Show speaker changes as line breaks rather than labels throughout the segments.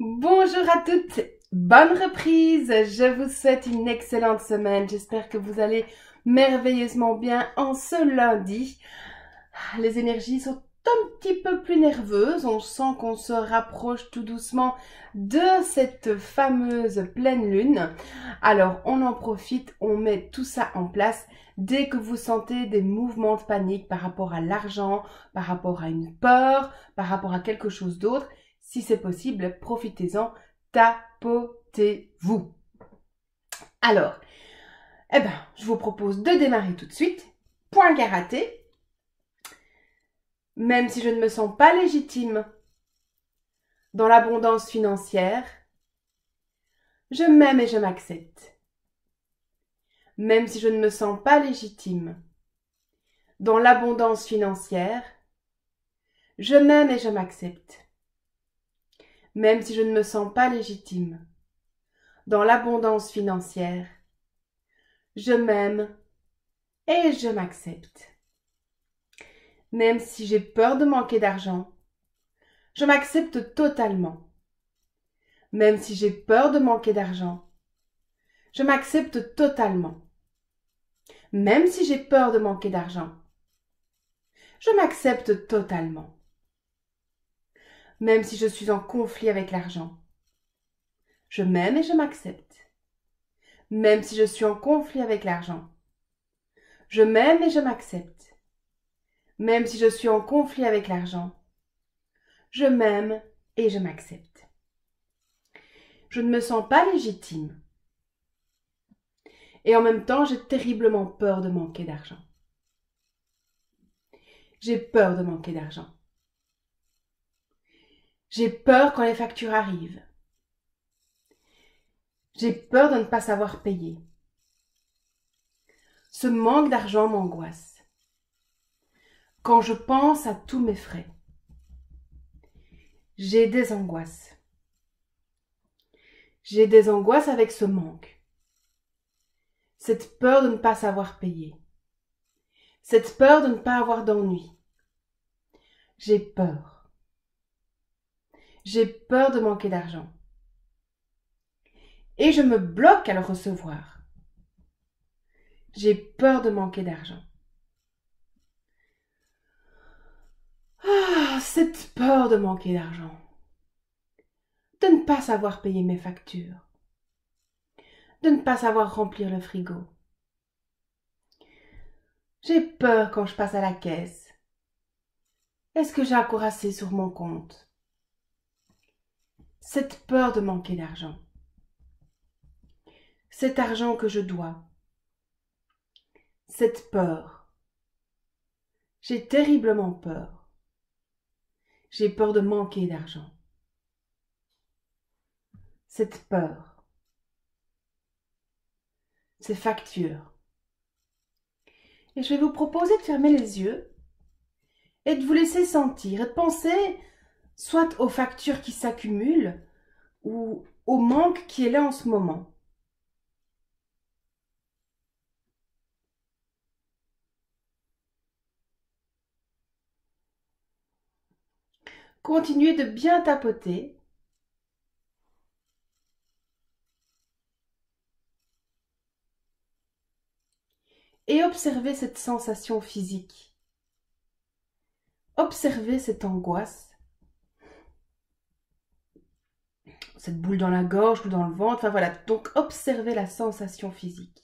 Bonjour à toutes, bonne reprise. Je vous souhaite une excellente semaine. J'espère que vous allez merveilleusement bien en ce lundi. Les énergies sont un petit peu plus nerveuses. On sent qu'on se rapproche tout doucement de cette fameuse pleine lune. Alors, on en profite, on met tout ça en place. Dès que vous sentez des mouvements de panique par rapport à l'argent, par rapport à une peur, par rapport à quelque chose d'autre, si c'est possible, profitez-en, tapotez-vous. Alors, je vous propose de démarrer tout de suite. Point karaté. Même si je ne me sens pas légitime dans l'abondance financière, je m'aime et je m'accepte. Même si je ne me sens pas légitime dans l'abondance financière, je m'aime et je m'accepte. Même si je ne me sens pas légitime dans l'abondance financière, je m'aime et je m'accepte. Même si j'ai peur de manquer d'argent, je m'accepte totalement. Même si j'ai peur de manquer d'argent, je m'accepte totalement. Même si j'ai peur de manquer d'argent, je m'accepte totalement. Même si je suis en conflit avec l'argent, je m'aime et je m'accepte. Même si je suis en conflit avec l'argent, je m'aime et je m'accepte. Même si je suis en conflit avec l'argent, je m'aime et je m'accepte. Je ne me sens pas légitime. Et en même temps, j'ai terriblement peur de manquer d'argent. J'ai peur de manquer d'argent. J'ai peur quand les factures arrivent. J'ai peur de ne pas savoir payer. Ce manque d'argent m'angoisse. Quand je pense à tous mes frais, j'ai des angoisses. J'ai des angoisses avec ce manque. Cette peur de ne pas savoir payer. Cette peur de ne pas avoir d'ennui. J'ai peur. J'ai peur de manquer d'argent. Et je me bloque à le recevoir. J'ai peur de manquer d'argent. Ah, cette peur de manquer d'argent. De ne pas savoir payer mes factures. De ne pas savoir remplir le frigo. J'ai peur quand je passe à la caisse. Est-ce que j'ai encore assez sur mon compte? Cette peur de manquer d'argent. Cet argent que je dois. Cette peur. J'ai terriblement peur. J'ai peur de manquer d'argent. Cette peur. Ces factures. Et je vais vous proposer de fermer les yeux et de vous laisser sentir et de penser soit aux factures qui s'accumulent ou au manque qui est là en ce moment. Continuez de bien tapoter. Et observez cette sensation physique. Observez cette angoisse. Cette boule dans la gorge ou dans le ventre. Enfin voilà, donc observez la sensation physique.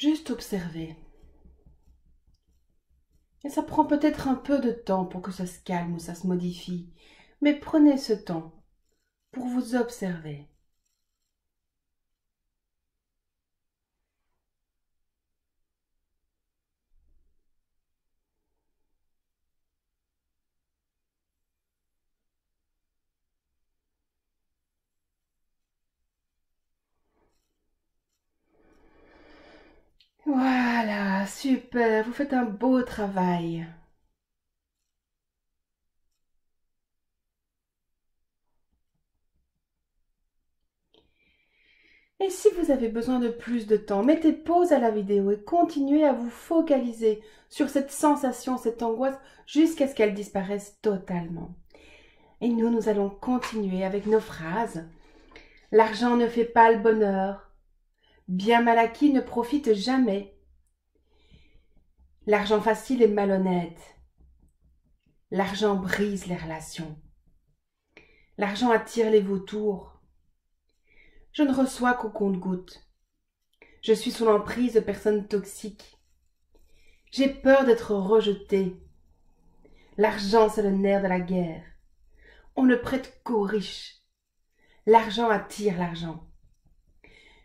Juste observez. Et ça prend peut-être un peu de temps pour que ça se calme ou ça se modifie. Mais prenez ce temps pour vous observer. Voilà, super, vous faites un beau travail. Et si vous avez besoin de plus de temps, mettez pause à la vidéo et continuez à vous focaliser sur cette sensation, cette angoisse, jusqu'à ce qu'elle disparaisse totalement. Et nous allons continuer avec nos phrases. L'argent ne fait pas le bonheur. Bien mal acquis ne profite jamais. L'argent facile est malhonnête. L'argent brise les relations. L'argent attire les vautours. Je ne reçois qu'au compte-gouttes. Je suis sous l'emprise de personnes toxiques. J'ai peur d'être rejetée. L'argent, c'est le nerf de la guerre. On ne prête qu'aux riches. L'argent attire l'argent.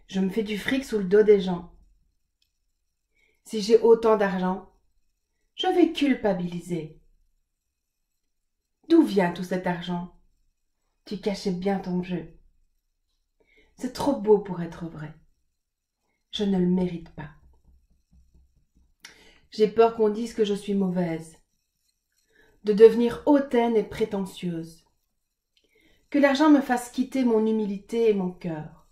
Je me fais du fric sous le dos des gens. Si j'ai autant d'argent, je vais culpabiliser. D'où vient tout cet argent? Tu cachais bien ton jeu. C'est trop beau pour être vrai. Je ne le mérite pas. J'ai peur qu'on dise que je suis mauvaise, de devenir hautaine et prétentieuse, que l'argent me fasse quitter mon humilité et mon cœur.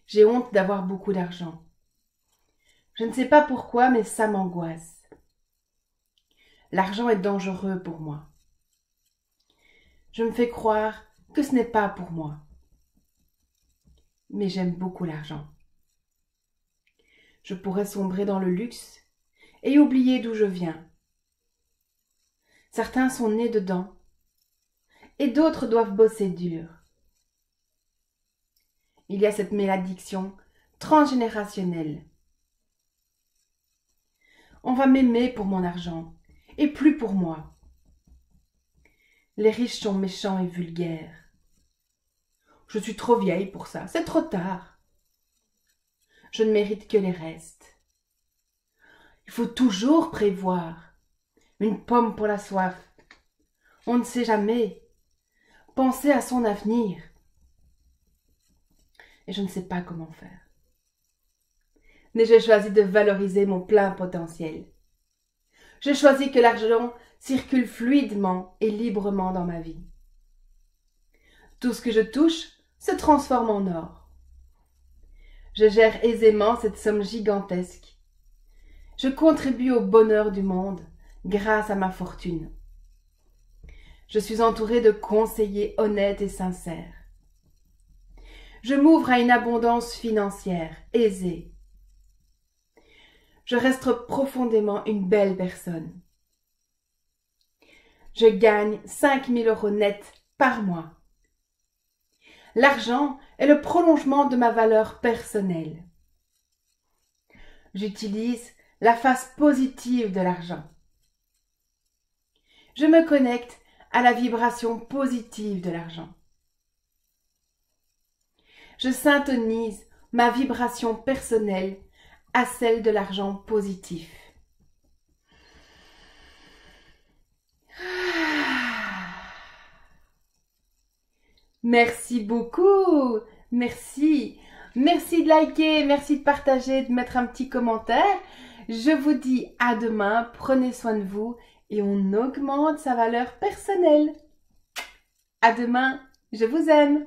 J'ai honte d'avoir beaucoup d'argent. Je ne sais pas pourquoi, mais ça m'angoisse. L'argent est dangereux pour moi. Je me fais croire que ce n'est pas pour moi. Mais j'aime beaucoup l'argent. Je pourrais sombrer dans le luxe et oublier d'où je viens. Certains sont nés dedans et d'autres doivent bosser dur. Il y a cette malédiction transgénérationnelle. On va m'aimer pour mon argent et plus pour moi. Les riches sont méchants et vulgaires. Je suis trop vieille pour ça, c'est trop tard. Je ne mérite que les restes. Il faut toujours prévoir. Une pomme pour la soif. On ne sait jamais. Penser à son avenir. Et je ne sais pas comment faire. Mais j'ai choisi de valoriser mon plein potentiel. J'ai choisi que l'argent circule fluidement et librement dans ma vie. Tout ce que je touche se transforme en or. Je gère aisément cette somme gigantesque. Je contribue au bonheur du monde grâce à ma fortune. Je suis entourée de conseillers honnêtes et sincères. Je m'ouvre à une abondance financière aisée. Je reste profondément une belle personne. Je gagne 5 000 € net par mois. L'argent est le prolongement de ma valeur personnelle. J'utilise la face positive de l'argent. Je me connecte à la vibration positive de l'argent. Je syntonise ma vibration personnelle à celle de l'argent positif. Merci beaucoup. Merci. Merci de liker, merci de partager, de mettre un petit commentaire. Je vous dis à demain, prenez soin de vous et on augmente sa valeur personnelle. À demain, je vous aime.